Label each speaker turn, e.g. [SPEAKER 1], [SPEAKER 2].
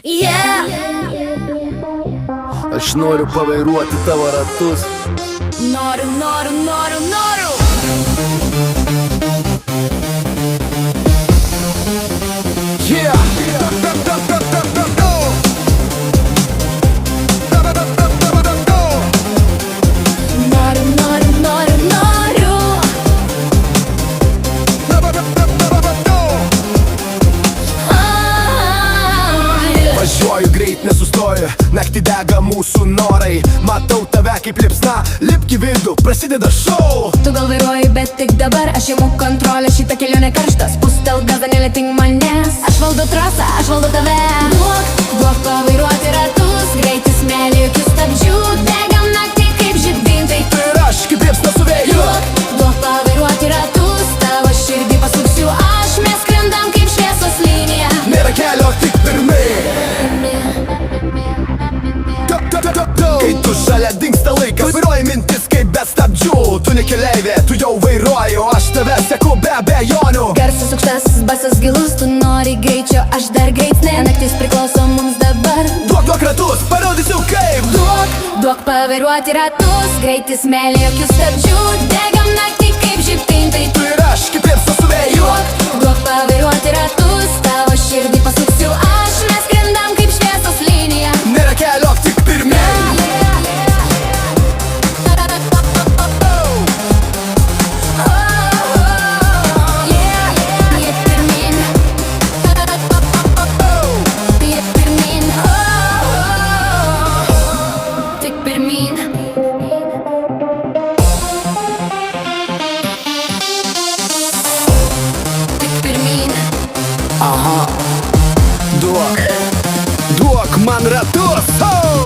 [SPEAKER 1] Yeah.
[SPEAKER 2] Aš noriu pavairuoti tavo ratus.
[SPEAKER 1] Noriu, noriu, noriu, noriu.
[SPEAKER 2] Yeah!
[SPEAKER 1] Noriu, noriu, noriu, noriu.
[SPEAKER 2] Važiuoju greit, nesustoju, naktį dega mūsų norai. Matau tave kaip liepsna, lipk į vidų, prasideda šou.
[SPEAKER 1] Tu gal vairuoji, bet tik dabar aš imu kontrolę, šitą kelionę karštas. Pustel gazą, nelėtink manęs. Aš valdau trasą, aš valdau tave. Duok pavairuoti ratus, greitis smėlį, jokių stabdžių. Degam naktį kaip žibintai.
[SPEAKER 2] Tu ir aš kaip liepsna su vėju.
[SPEAKER 1] Duok pavairuoti ratus, tavo širdį pasuksiu aš. Mes skrendam kaip šviesos linija.
[SPEAKER 2] Nėra kelio, tik pirmai. Kai tu šalia dingsta laikas, vairuoji mintis kaip be stabdžių. Tu ne keleivė, tu jau vairuoji, o aš tave seku be abejonių.
[SPEAKER 1] Garsas aukštas, basas gilus, tu nori greičio, aš dar greitesnė. Naktis priklauso mums dabar.
[SPEAKER 2] Duok ratus, parodysiu kaip.
[SPEAKER 1] Duok pavairuoti ratus, greitis smėlį, jokių stabdžių. Degam naktį kaip žibintai.
[SPEAKER 2] Tu ir aš kaip liepsna su vėju.
[SPEAKER 1] Duok pavairuoti ratus, tavo širdį pasuksiu aš. Mes skrendam kaip šviesos linija.
[SPEAKER 2] Nėra kelio, tik pirmai. Aha, duok man ratus, oh!